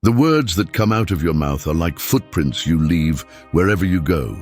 The words that come out of your mouth are like footprints you leave wherever you go.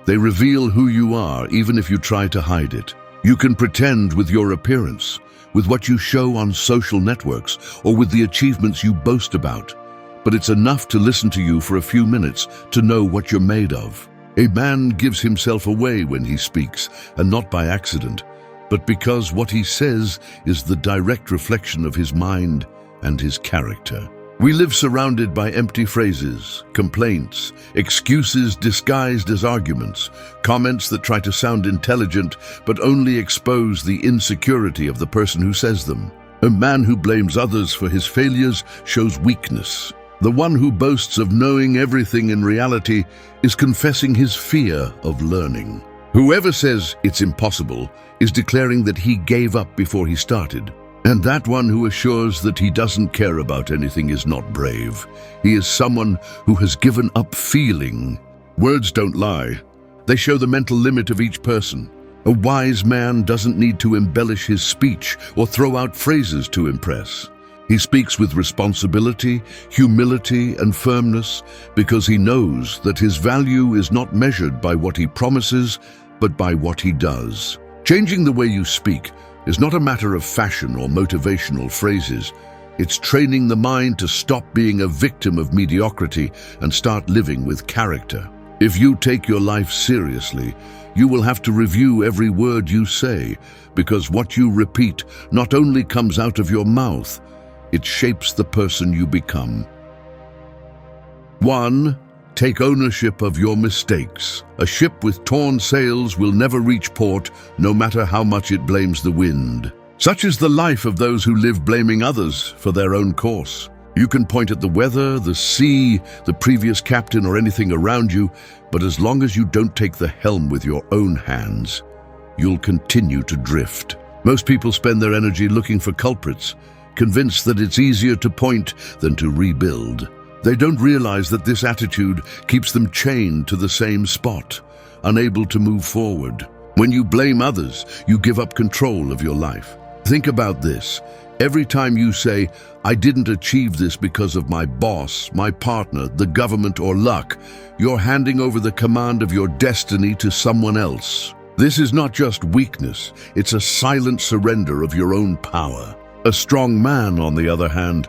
They reveal who you are, even if you try to hide it. You can pretend with your appearance, with what you show on social networks, or with the achievements you boast about. But it's enough to listen to you for a few minutes to know what you're made of. A man gives himself away when he speaks, and not by accident, but because what he says is the direct reflection of his mind and his character. We live surrounded by empty phrases, complaints, excuses disguised as arguments, comments that try to sound intelligent but only expose the insecurity of the person who says them. A man who blames others for his failures shows weakness. The one who boasts of knowing everything in reality is confessing his fear of learning. Whoever says it's impossible is declaring that he gave up before he started. And that one who assures that he doesn't care about anything is not brave. He is someone who has given up feeling. Words don't lie. They show the mental limit of each person. A wise man doesn't need to embellish his speech or throw out phrases to impress. He speaks with responsibility, humility, and firmness because he knows that his value is not measured by what he promises, but by what he does. Changing the way you speak is not a matter of fashion or motivational phrases. It's training the mind to stop being a victim of mediocrity and start living with character. If you take your life seriously, you will have to review every word you say, because what you repeat not only comes out of your mouth, it shapes the person you become. 1. Take ownership of your mistakes. A ship with torn sails will never reach port, no matter how much it blames the wind. Such is the life of those who live blaming others for their own course. You can point at the weather, the sea, the previous captain, or anything around you, but as long as you don't take the helm with your own hands, you'll continue to drift. Most people spend their energy looking for culprits, convinced that it's easier to point than to rebuild. They don't realize that this attitude keeps them chained to the same spot, unable to move forward. When you blame others, you give up control of your life. Think about this. Every time you say, "I didn't achieve this because of my boss, my partner, the government, or luck," you're handing over the command of your destiny to someone else. This is not just weakness, it's a silent surrender of your own power. A strong man, on the other hand,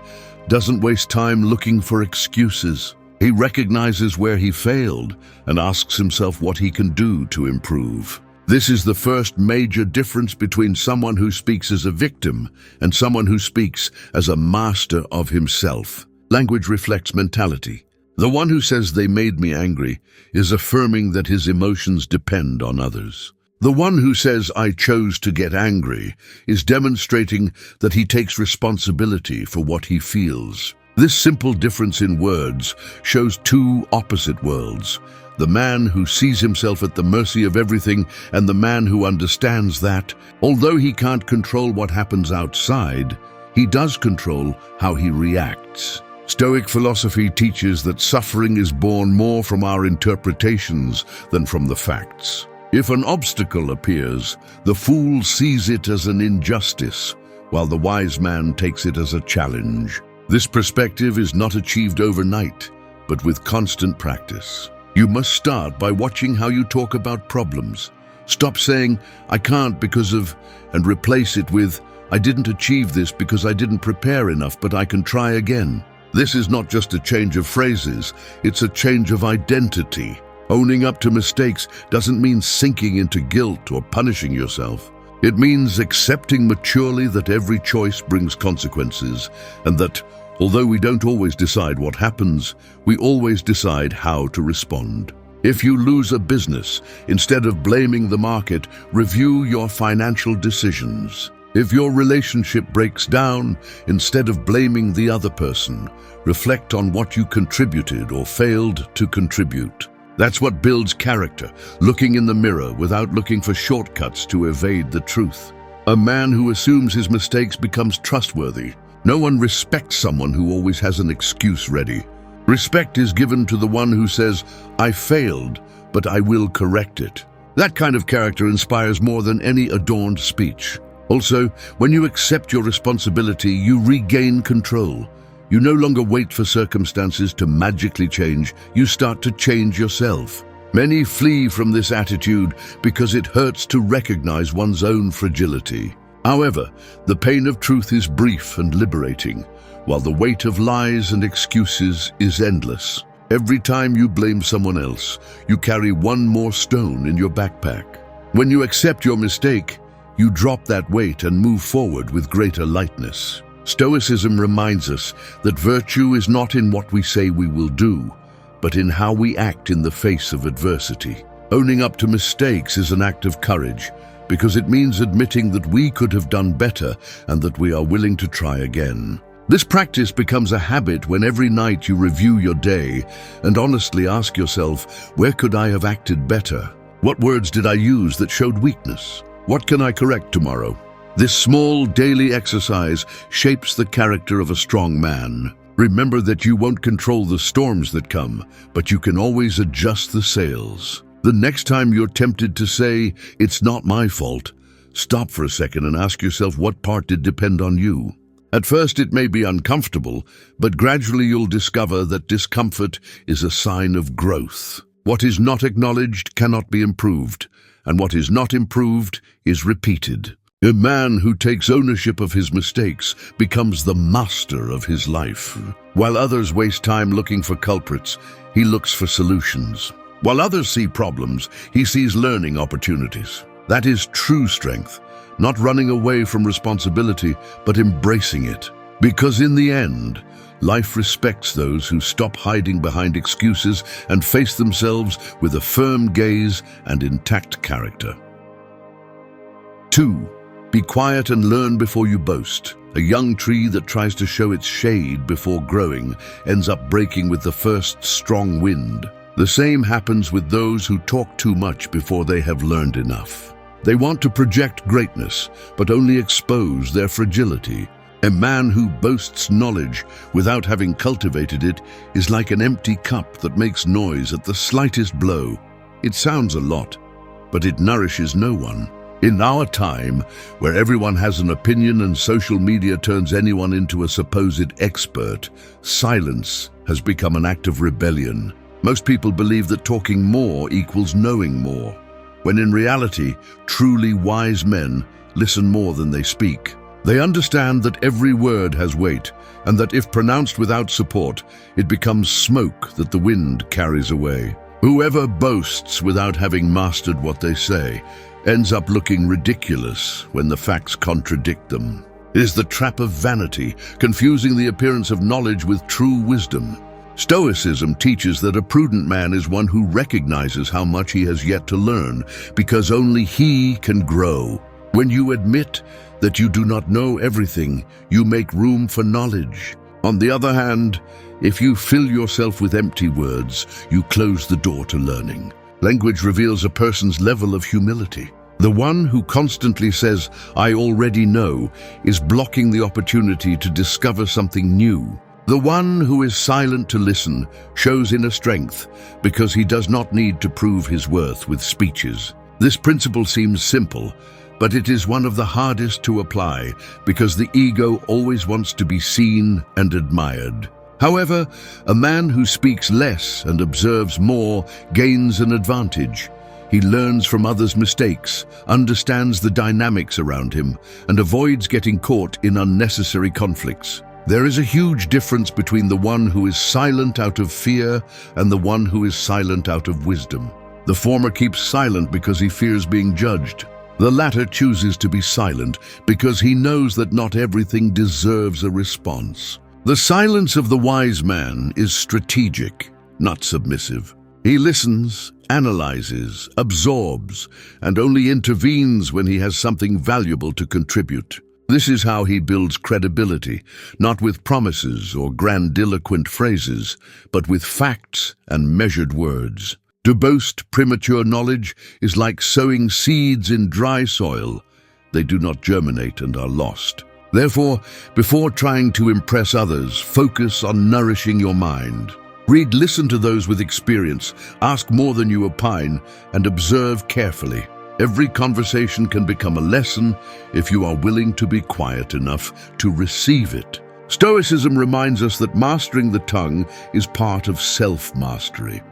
doesn't waste time looking for excuses. He recognizes where he failed and asks himself what he can do to improve. This is the first major difference between someone who speaks as a victim and someone who speaks as a master of himself. Language reflects mentality. The one who says "they made me angry" is affirming that his emotions depend on others. The one who says "I chose to get angry" is demonstrating that he takes responsibility for what he feels. This simple difference in words shows two opposite worlds: the man who sees himself at the mercy of everything and the man who understands that, although he can't control what happens outside, he does control how he reacts. Stoic philosophy teaches that suffering is born more from our interpretations than from the facts. If an obstacle appears, the fool sees it as an injustice, while the wise man takes it as a challenge. This perspective is not achieved overnight, but with constant practice. You must start by watching how you talk about problems. Stop saying, "I can't because of," and replace it with, "I didn't achieve this because I didn't prepare enough, but I can try again." This is not just a change of phrases, it's a change of identity. Owning up to mistakes doesn't mean sinking into guilt or punishing yourself. It means accepting maturely that every choice brings consequences, and that, although we don't always decide what happens, we always decide how to respond. If you lose a business, instead of blaming the market, review your financial decisions. If your relationship breaks down, instead of blaming the other person, reflect on what you contributed or failed to contribute. That's what builds character, looking in the mirror without looking for shortcuts to evade the truth. A man who assumes his mistakes becomes trustworthy. No one respects someone who always has an excuse ready. Respect is given to the one who says, "I failed, but I will correct it." That kind of character inspires more than any adorned speech. Also, when you accept your responsibility, you regain control. You no longer wait for circumstances to magically change, you start to change yourself. Many flee from this attitude because it hurts to recognize one's own fragility. However, the pain of truth is brief and liberating, while the weight of lies and excuses is endless. Every time you blame someone else, you carry one more stone in your backpack. When you accept your mistake, you drop that weight and move forward with greater lightness. Stoicism reminds us that virtue is not in what we say we will do, but in how we act in the face of adversity. Owning up to mistakes is an act of courage, because it means admitting that we could have done better and that we are willing to try again. This practice becomes a habit when every night you review your day and honestly ask yourself, where could I have acted better? What words did I use that showed weakness? What can I correct tomorrow? This small daily exercise shapes the character of a strong man. Remember that you won't control the storms that come, but you can always adjust the sails. The next time you're tempted to say, "It's not my fault," stop for a second and ask yourself what part did depend on you. At first it may be uncomfortable, but gradually you'll discover that discomfort is a sign of growth. What is not acknowledged cannot be improved, and what is not improved is repeated. A man who takes ownership of his mistakes becomes the master of his life. While others waste time looking for culprits, he looks for solutions. While others see problems, he sees learning opportunities. That is true strength, not running away from responsibility, but embracing it. Because in the end, life respects those who stop hiding behind excuses and face themselves with a firm gaze and intact character. 2. Be quiet and learn before you boast. A young tree that tries to show its shade before growing ends up breaking with the first strong wind. The same happens with those who talk too much before they have learned enough. They want to project greatness, but only expose their fragility. A man who boasts knowledge without having cultivated it is like an empty cup that makes noise at the slightest blow. It sounds a lot, but it nourishes no one. In our time, where everyone has an opinion and social media turns anyone into a supposed expert, silence has become an act of rebellion. Most people believe that talking more equals knowing more, when in reality, truly wise men listen more than they speak. They understand that every word has weight, and that if pronounced without support, it becomes smoke that the wind carries away. Whoever boasts without having mastered what they say ends up looking ridiculous when the facts contradict them. It is the trap of vanity, confusing the appearance of knowledge with true wisdom. Stoicism teaches that a prudent man is one who recognizes how much he has yet to learn, because only he can grow. When you admit that you do not know everything, you make room for knowledge. On the other hand, if you fill yourself with empty words, you close the door to learning. Language reveals a person's level of humility. The one who constantly says, "I already know," is blocking the opportunity to discover something new. The one who is silent to listen shows inner strength because he does not need to prove his worth with speeches. This principle seems simple, but it is one of the hardest to apply because the ego always wants to be seen and admired. However, a man who speaks less and observes more gains an advantage. He learns from others' mistakes, understands the dynamics around him, and avoids getting caught in unnecessary conflicts. There is a huge difference between the one who is silent out of fear and the one who is silent out of wisdom. The former keeps silent because he fears being judged. The latter chooses to be silent because he knows that not everything deserves a response. The silence of the wise man is strategic, not submissive. He listens, analyzes, absorbs, and only intervenes when he has something valuable to contribute. This is how he builds credibility, not with promises or grandiloquent phrases, but with facts and measured words. To boast premature knowledge is like sowing seeds in dry soil. They do not germinate and are lost. Therefore, before trying to impress others, focus on nourishing your mind. Listen to those with experience, ask more than you opine, and observe carefully. Every conversation can become a lesson if you are willing to be quiet enough to receive it. Stoicism reminds us that mastering the tongue is part of self-mastery.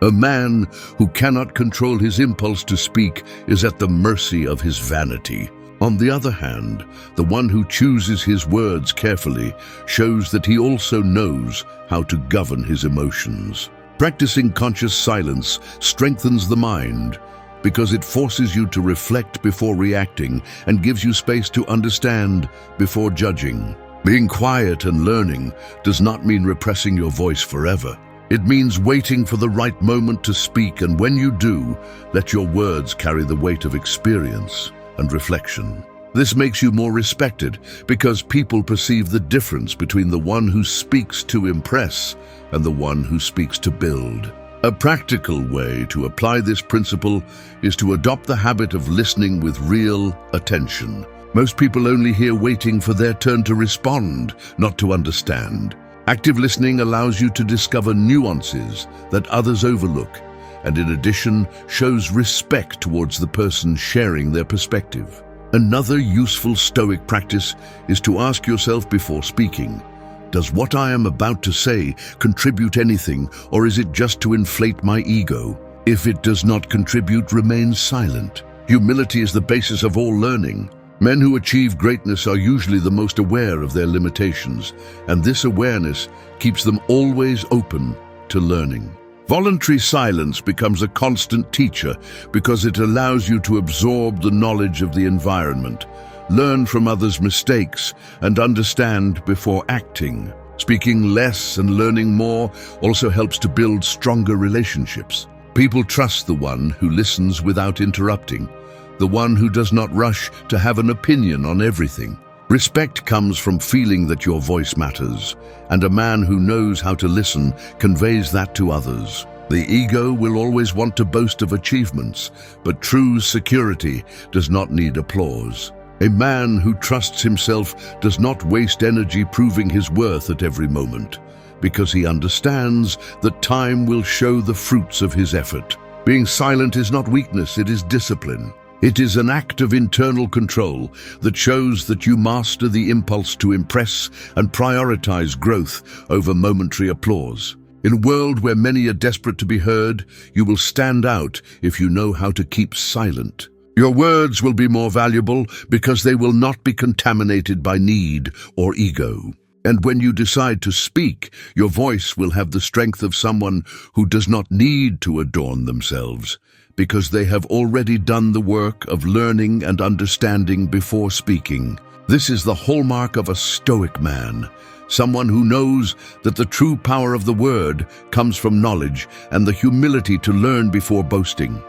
A man who cannot control his impulse to speak is at the mercy of his vanity. On the other hand, the one who chooses his words carefully shows that he also knows how to govern his emotions. Practicing conscious silence strengthens the mind because it forces you to reflect before reacting and gives you space to understand before judging. Being quiet and learning does not mean repressing your voice forever. It means waiting for the right moment to speak, and when you do, let your words carry the weight of experience and reflection. This makes you more respected because people perceive the difference between the one who speaks to impress and the one who speaks to build. A practical way to apply this principle is to adopt the habit of listening with real attention. Most people only hear waiting for their turn to respond, not to understand. Active listening allows you to discover nuances that others overlook, and in addition, shows respect towards the person sharing their perspective. Another useful Stoic practice is to ask yourself before speaking, does what I am about to say contribute anything, or is it just to inflate my ego? If it does not contribute, remain silent. Humility is the basis of all learning. Men who achieve greatness are usually the most aware of their limitations, and this awareness keeps them always open to learning. Voluntary silence becomes a constant teacher because it allows you to absorb the knowledge of the environment, learn from others' mistakes, and understand before acting. Speaking less and learning more also helps to build stronger relationships. People trust the one who listens without interrupting, the one who does not rush to have an opinion on everything. Respect comes from feeling that your voice matters, and a man who knows how to listen conveys that to others. The ego will always want to boast of achievements, but true security does not need applause. A man who trusts himself does not waste energy proving his worth at every moment, because he understands that time will show the fruits of his effort. Being silent is not weakness, it is discipline. It is an act of internal control that shows that you master the impulse to impress and prioritize growth over momentary applause. In a world where many are desperate to be heard, you will stand out if you know how to keep silent. Your words will be more valuable because they will not be contaminated by need or ego. And when you decide to speak, your voice will have the strength of someone who does not need to adorn themselves, because they have already done the work of learning and understanding before speaking. This is the hallmark of a Stoic man, someone who knows that the true power of the word comes from knowledge and the humility to learn before boasting.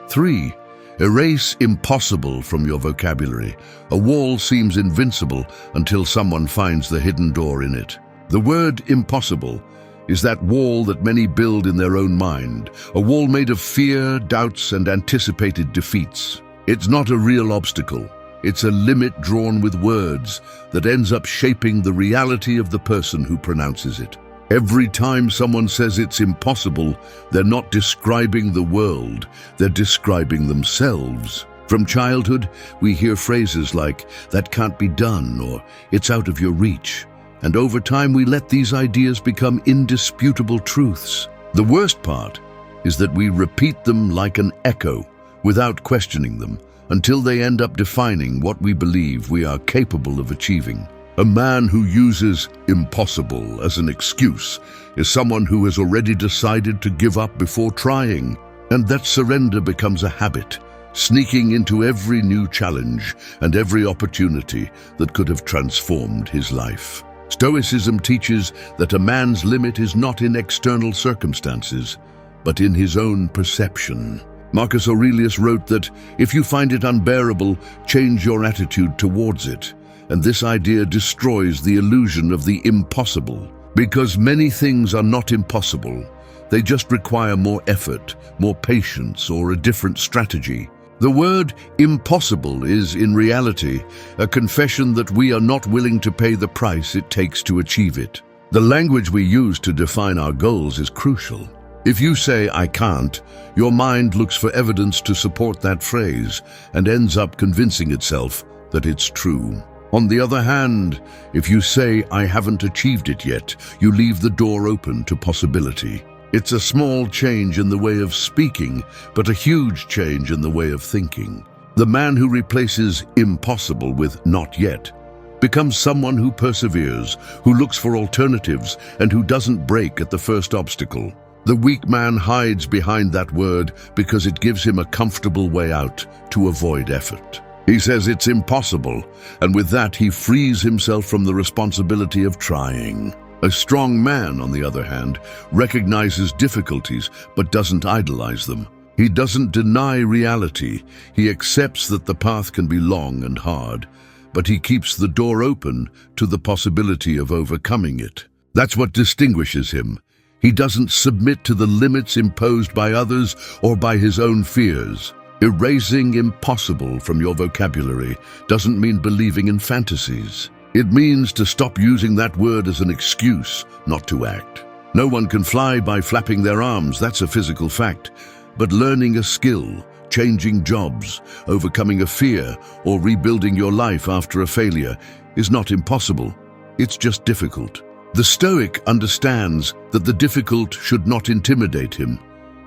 3. Erase impossible from your vocabulary. A wall seems invincible until someone finds the hidden door in it. The word impossible is that wall that many build in their own mind, a wall made of fear, doubts, and anticipated defeats. It's not a real obstacle. It's a limit drawn with words that ends up shaping the reality of the person who pronounces it. Every time someone says it's impossible, they're not describing the world, they're describing themselves. From childhood, we hear phrases like, "that can't be done," or "it's out of your reach." And over time, we let these ideas become indisputable truths. The worst part is that we repeat them like an echo, without questioning them, until they end up defining what we believe we are capable of achieving. A man who uses impossible as an excuse is someone who has already decided to give up before trying, and that surrender becomes a habit, sneaking into every new challenge and every opportunity that could have transformed his life. Stoicism teaches that a man's limit is not in external circumstances, but in his own perception. Marcus Aurelius wrote that, "If you find it unbearable, change your attitude towards it." And this idea destroys the illusion of the impossible. Because many things are not impossible, they just require more effort, more patience, or a different strategy. The word impossible is, in reality, a confession that we are not willing to pay the price it takes to achieve it. The language we use to define our goals is crucial. If you say, "I can't," your mind looks for evidence to support that phrase and ends up convincing itself that it's true. On the other hand, if you say, "I haven't achieved it yet," you leave the door open to possibility. It's a small change in the way of speaking, but a huge change in the way of thinking. The man who replaces impossible with "not yet" becomes someone who perseveres, who looks for alternatives, and who doesn't break at the first obstacle. The weak man hides behind that word because it gives him a comfortable way out to avoid effort. He says it's impossible, and with that he frees himself from the responsibility of trying. A strong man, on the other hand, recognizes difficulties but doesn't idolize them. He doesn't deny reality. He accepts that the path can be long and hard, but he keeps the door open to the possibility of overcoming it. That's what distinguishes him. He doesn't submit to the limits imposed by others or by his own fears. Erasing impossible from your vocabulary doesn't mean believing in fantasies. It means to stop using that word as an excuse not to act. No one can fly by flapping their arms, that's a physical fact. But learning a skill, changing jobs, overcoming a fear, or rebuilding your life after a failure is not impossible. It's just difficult. The Stoic understands that the difficult should not intimidate him.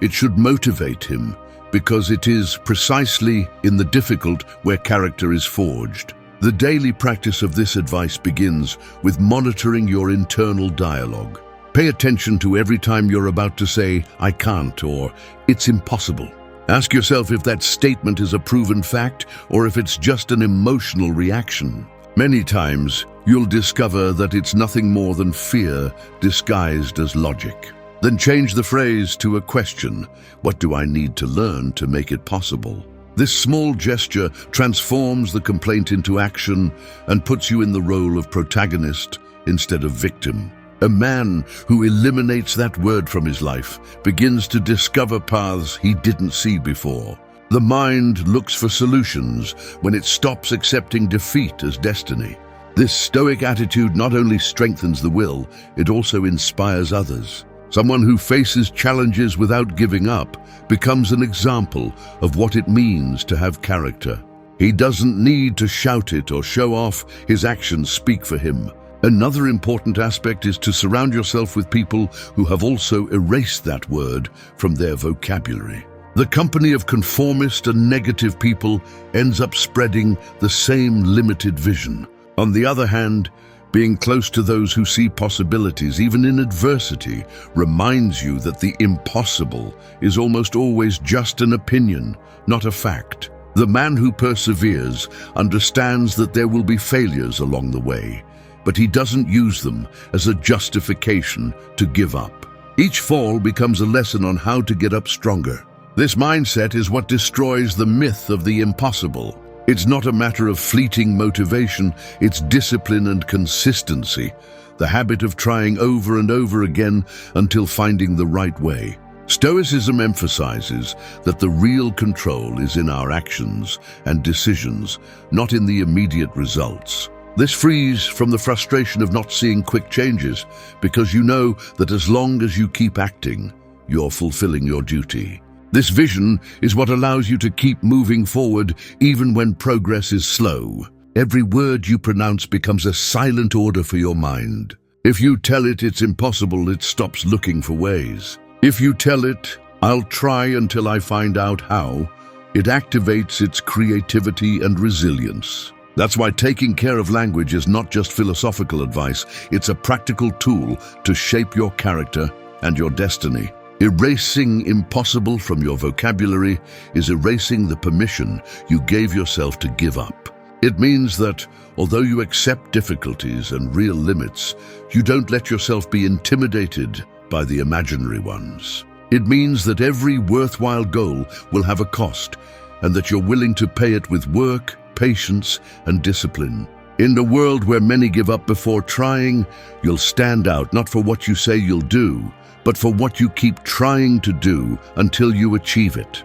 It should motivate him, because it is precisely in the difficult where character is forged. The daily practice of this advice begins with monitoring your internal dialogue. Pay attention to every time you're about to say, "I can't," or "it's impossible." Ask yourself if that statement is a proven fact or if it's just an emotional reaction. Many times, you'll discover that it's nothing more than fear disguised as logic. Then change the phrase to a question. What do I need to learn to make it possible? This small gesture transforms the complaint into action and puts you in the role of protagonist instead of victim. A man who eliminates that word from his life begins to discover paths he didn't see before. The mind looks for solutions when it stops accepting defeat as destiny. This Stoic attitude not only strengthens the will, it also inspires others. Someone who faces challenges without giving up becomes an example of what it means to have character. He doesn't need to shout it or show off, his actions speak for him. Another important aspect is to surround yourself with people who have also erased that word from their vocabulary. The company of conformist and negative people ends up spreading the same limited vision. On the other hand, being close to those who see possibilities, even in adversity, reminds you that the impossible is almost always just an opinion, not a fact. The man who perseveres understands that there will be failures along the way, but he doesn't use them as a justification to give up. Each fall becomes a lesson on how to get up stronger. This mindset is what destroys the myth of the impossible. It's not a matter of fleeting motivation, it's discipline and consistency, the habit of trying over and over again until finding the right way. Stoicism emphasizes that the real control is in our actions and decisions, not in the immediate results. This frees from the frustration of not seeing quick changes, because you know that as long as you keep acting, you're fulfilling your duty. This vision is what allows you to keep moving forward even when progress is slow. Every word you pronounce becomes a silent order for your mind. If you tell it it's impossible, it stops looking for ways. If you tell it, "I'll try until I find out how," it activates its creativity and resilience. That's why taking care of language is not just philosophical advice, it's a practical tool to shape your character and your destiny. Erasing impossible from your vocabulary is erasing the permission you gave yourself to give up. It means that, although you accept difficulties and real limits, you don't let yourself be intimidated by the imaginary ones. It means that every worthwhile goal will have a cost, and that you're willing to pay it with work, patience, and discipline. In a world where many give up before trying, you'll stand out not for what you say you'll do, but for what you keep trying to do until you achieve it.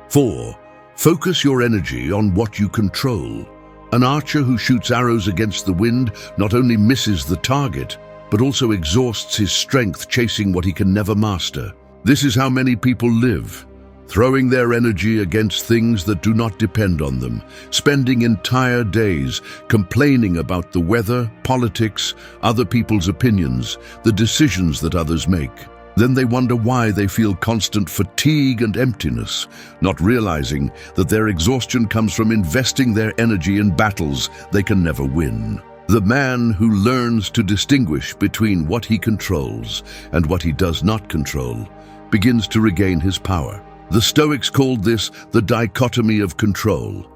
4. Focus your energy on what you control. An archer who shoots arrows against the wind not only misses the target, but also exhausts his strength chasing what he can never master. This is how many people live. throwing their energy against things that do not depend on them, spending entire days complaining about the weather, politics, other people's opinions, the decisions that others make. Then they wonder why they feel constant fatigue and emptiness, not realizing that their exhaustion comes from investing their energy in battles they can never win. The man who learns to distinguish between what he controls and what he does not control begins to regain his power. The Stoics called this the dichotomy of control.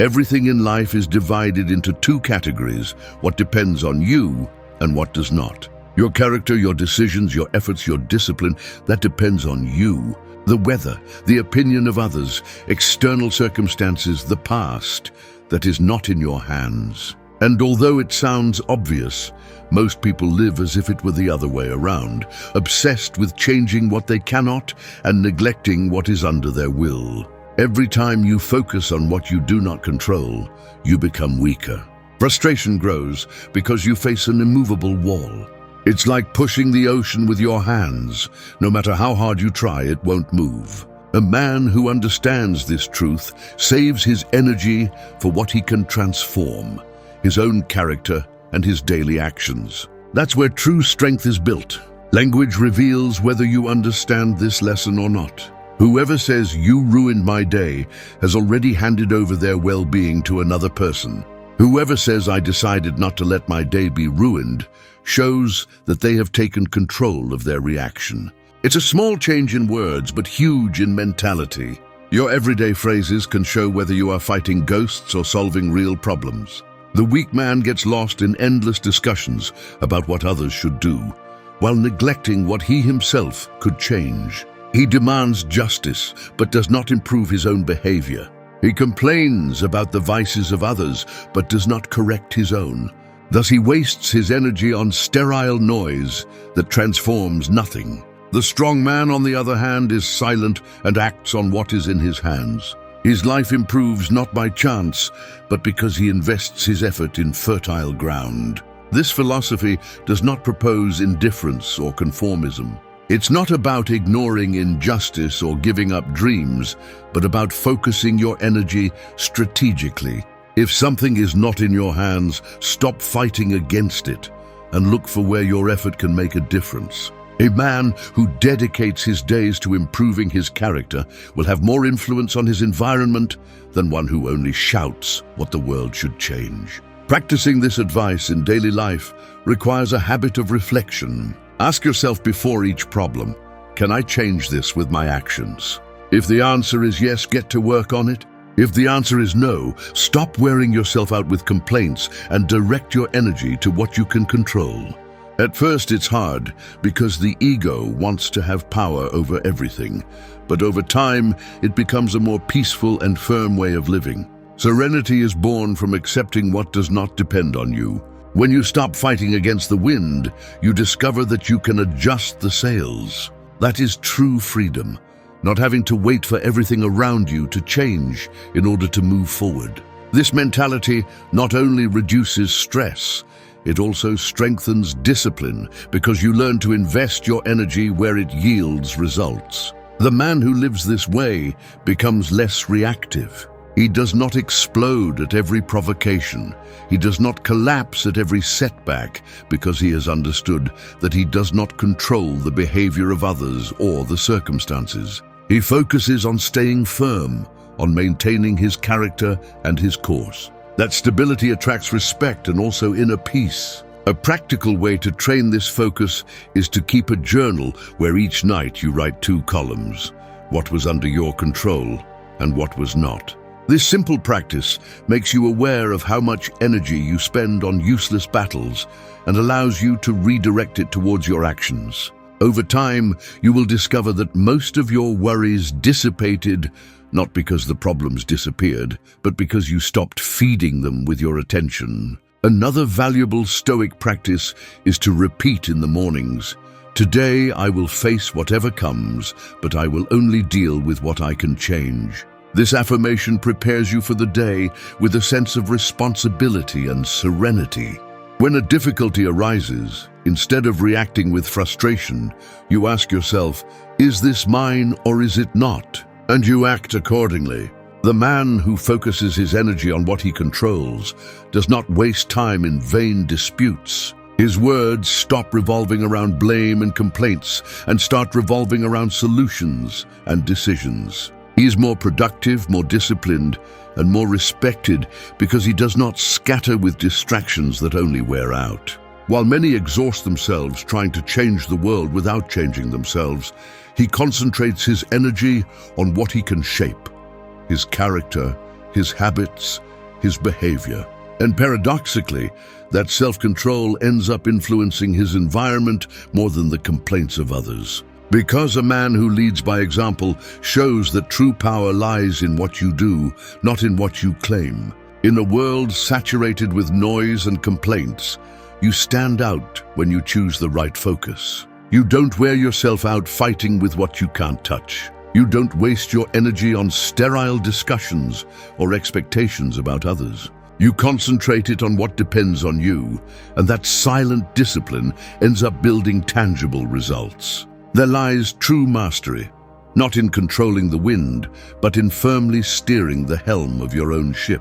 Everything in life is divided into two categories: what depends on you and what does not. Your character, your decisions, your efforts, your discipline, that depends on you. The weather, the opinion of others, external circumstances, the past, that is not in your hands. And although it sounds obvious, most people live as if it were the other way around, obsessed with changing what they cannot and neglecting what is under their will. Every time you focus on what you do not control, you become weaker. Frustration grows because you face an immovable wall. It's like pushing the ocean with your hands. No matter how hard you try, it won't move. A man who understands this truth saves his energy for what he can transform, his own character and his daily actions. That's where true strength is built. Language reveals whether you understand this lesson or not. Whoever says "you ruined my day" has already handed over their well-being to another person. Whoever says "I decided not to let my day be ruined" shows that they have taken control of their reaction. It's a small change in words, but huge in mentality. Your everyday phrases can show whether you are fighting ghosts or solving real problems. The weak man gets lost in endless discussions about what others should do, while neglecting what he himself could change. He demands justice, but does not improve his own behavior. He complains about the vices of others, but does not correct his own. Thus he wastes his energy on sterile noise that transforms nothing. The strong man, on the other hand, is silent and acts on what is in his hands. His life improves not by chance, but because he invests his effort in fertile ground. This philosophy does not propose indifference or conformism. It's not about ignoring injustice or giving up dreams, but about focusing your energy strategically. If something is not in your hands, stop fighting against it and look for where your effort can make a difference. A man who dedicates his days to improving his character will have more influence on his environment than one who only shouts what the world should change. Practicing this advice in daily life requires a habit of reflection. Ask yourself before each problem, can I change this with my actions? If the answer is yes, get to work on it. If the answer is no, stop wearing yourself out with complaints and direct your energy to what you can control. At first it's hard because the ego wants to have power over everything, but over time it becomes a more peaceful and firm way of living. Serenity is born from accepting what does not depend on you. When you stop fighting against the wind, you discover that you can adjust the sails. That is true freedom. Not having to wait for everything around you to change in order to move forward. This mentality not only reduces stress, it also strengthens discipline because you learn to invest your energy where it yields results. The man who lives this way becomes less reactive. He does not explode at every provocation. He does not collapse at every setback because he has understood that he does not control the behavior of others or the circumstances. He focuses on staying firm, on maintaining his character and his course. That stability attracts respect and also inner peace. A practical way to train this focus is to keep a journal where each night you write 2 columns, what was under your control and what was not. This simple practice makes you aware of how much energy you spend on useless battles and allows you to redirect it towards your actions. Over time, you will discover that most of your worries dissipated, not because the problems disappeared, but because you stopped feeding them with your attention. Another valuable Stoic practice is to repeat in the mornings, "Today I will face whatever comes, but I will only deal with what I can change." This affirmation prepares you for the day with a sense of responsibility and serenity. When a difficulty arises, instead of reacting with frustration, you ask yourself, is this mine or is it not? and you act accordingly. The man who focuses his energy on what he controls does not waste time in vain disputes. His words stop revolving around blame and complaints and start revolving around solutions and decisions. He is more productive, more disciplined, and more respected because he does not scatter with distractions that only wear out. While many exhaust themselves trying to change the world without changing themselves, he concentrates his energy on what he can shape: his character, his habits, his behavior. And paradoxically, that self-control ends up influencing his environment more than the complaints of others. Because a man who leads by example shows that true power lies in what you do, not in what you claim. In a world saturated with noise and complaints, you stand out when you choose the right focus. You don't wear yourself out fighting with what you can't touch. You don't waste your energy on sterile discussions or expectations about others. You concentrate it on what depends on you, and that silent discipline ends up building tangible results. There lies true mastery, not in controlling the wind, but in firmly steering the helm of your own ship.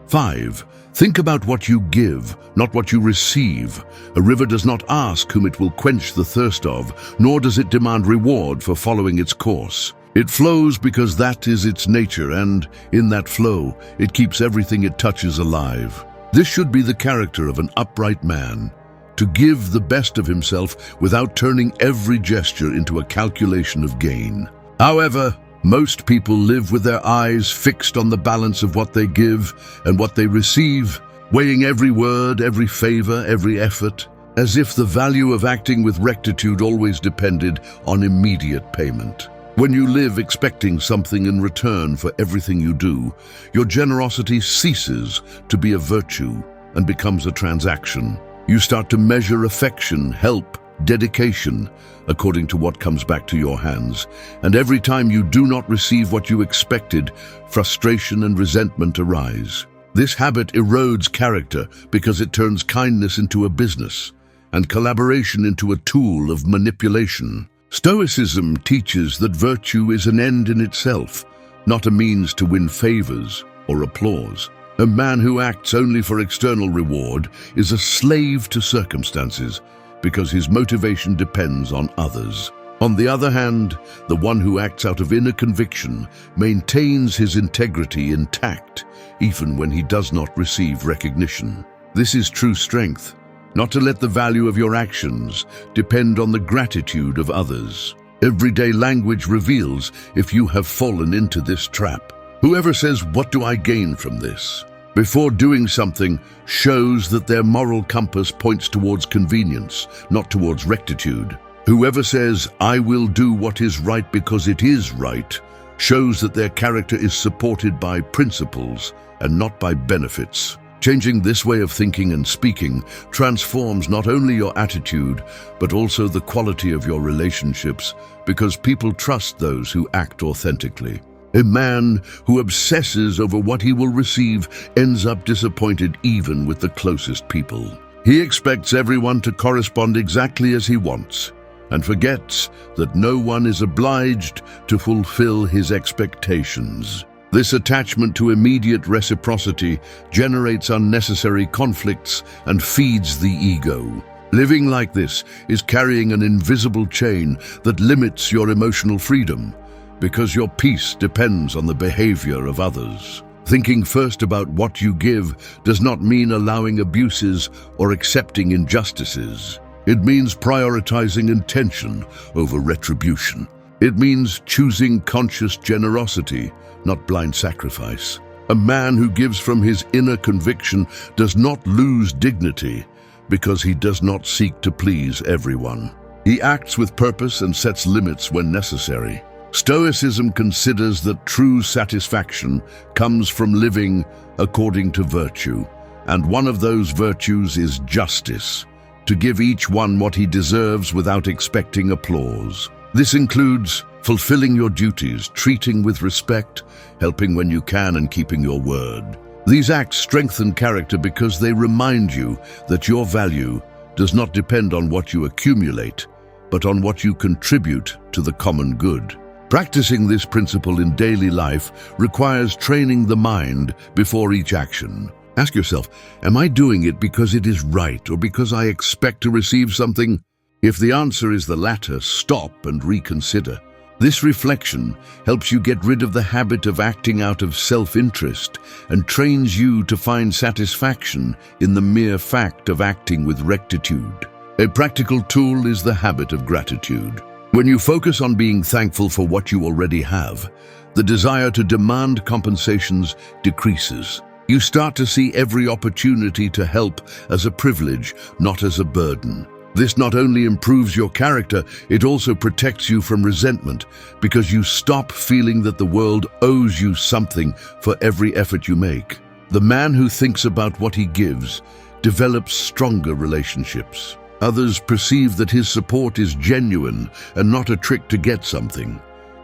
5. Think about what you give, not what you receive. A river does not ask whom it will quench the thirst of, nor does it demand reward for following its course. It flows because that is its nature, and in that flow, it keeps everything it touches alive. This should be the character of an upright man, to give the best of himself without turning every gesture into a calculation of gain. However, most people live with their eyes fixed on the balance of what they give and what they receive, weighing every word, every favor, every effort, as if the value of acting with rectitude always depended on immediate payment. When you live expecting something in return for everything you do, your generosity ceases to be a virtue and becomes a transaction. You start to measure affection, help, dedication, according to what comes back to your hands. And every time you do not receive what you expected, frustration and resentment arise. This habit erodes character because it turns kindness into a business and collaboration into a tool of manipulation. Stoicism teaches that virtue is an end in itself, not a means to win favors or applause. A man who acts only for external reward is a slave to circumstances because his motivation depends on others. On the other hand, the one who acts out of inner conviction maintains his integrity intact even when he does not receive recognition. This is true strength, not to let the value of your actions depend on the gratitude of others. Everyday language reveals if you have fallen into this trap. Whoever says, "What do I gain from this?" before doing something shows that their moral compass points towards convenience, not towards rectitude. Whoever says, "I will do what is right because it is right," shows that their character is supported by principles and not by benefits. Changing this way of thinking and speaking transforms not only your attitude, but also the quality of your relationships, because people trust those who act authentically. A man who obsesses over what he will receive ends up disappointed even with the closest people. He expects everyone to correspond exactly as he wants, and forgets that no one is obliged to fulfill his expectations. This attachment to immediate reciprocity generates unnecessary conflicts and feeds the ego. Living like this is carrying an invisible chain that limits your emotional freedom, because your peace depends on the behavior of others. Thinking first about what you give does not mean allowing abuses or accepting injustices. It means prioritizing intention over retribution. It means choosing conscious generosity, not blind sacrifice. A man who gives from his inner conviction does not lose dignity because he does not seek to please everyone. He acts with purpose and sets limits when necessary. Stoicism considers that true satisfaction comes from living according to virtue, and one of those virtues is justice, to give each one what he deserves without expecting applause. This includes fulfilling your duties, treating with respect, helping when you can, and keeping your word. These acts strengthen character because they remind you that your value does not depend on what you accumulate, but on what you contribute to the common good. Practicing this principle in daily life requires training the mind before each action. Ask yourself, am I doing it because it is right or because I expect to receive something? If the answer is the latter, stop and reconsider. This reflection helps you get rid of the habit of acting out of self-interest and trains you to find satisfaction in the mere fact of acting with rectitude. A practical tool is the habit of gratitude. When you focus on being thankful for what you already have, the desire to demand compensations decreases. You start to see every opportunity to help as a privilege, not as a burden. This not only improves your character, it also protects you from resentment because you stop feeling that the world owes you something for every effort you make. The man who thinks about what he gives develops stronger relationships. Others perceive that his support is genuine and not a trick to get something.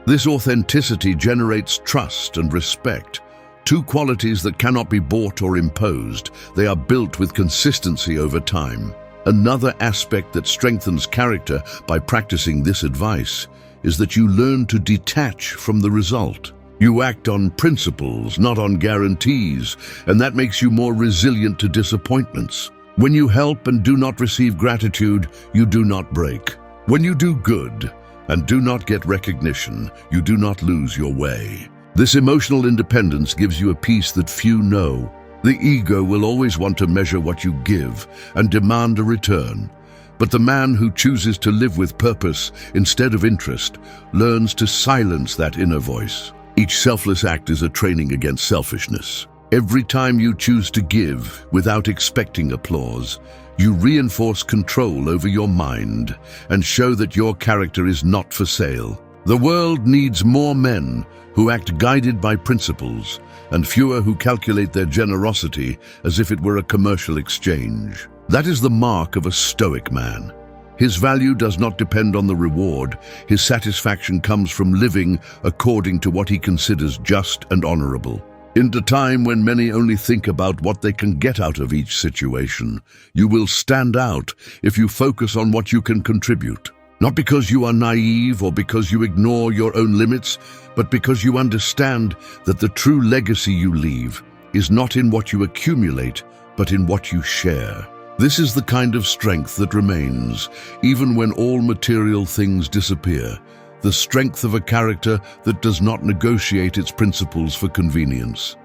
This authenticity generates trust and respect, two qualities that cannot be bought or imposed. They are built with consistency over time. Another aspect that strengthens character by practicing this advice is that you learn to detach from the result. You act on principles, not on guarantees, and that makes you more resilient to disappointments. When you help and do not receive gratitude, you do not break. When you do good and do not get recognition, you do not lose your way. This emotional independence gives you a peace that few know. The ego will always want to measure what you give and demand a return. But the man who chooses to live with purpose instead of interest learns to silence that inner voice. Each selfless act is a training against selfishness. Every time you choose to give without expecting applause, you reinforce control over your mind and show that your character is not for sale. The world needs more men who act guided by principles and fewer who calculate their generosity as if it were a commercial exchange. That is the mark of a Stoic man. His value does not depend on the reward. His satisfaction comes from living according to what he considers just and honorable. In a time when many only think about what they can get out of each situation, you will stand out if you focus on what you can contribute. Not because you are naive or because you ignore your own limits, but because you understand that the true legacy you leave is not in what you accumulate, but in what you share. This is the kind of strength that remains, even when all material things disappear. The strength of a character that does not negotiate its principles for convenience.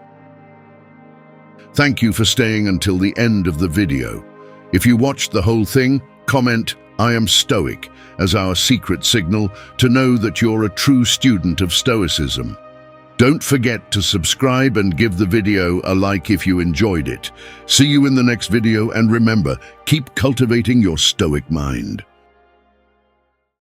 Thank you for staying until the end of the video. If you watched the whole thing, comment, "I am Stoic," as our secret signal to know that you're a true student of Stoicism. Don't forget to subscribe and give the video a like if you enjoyed it. See you in the next video, and remember, keep cultivating your Stoic mind.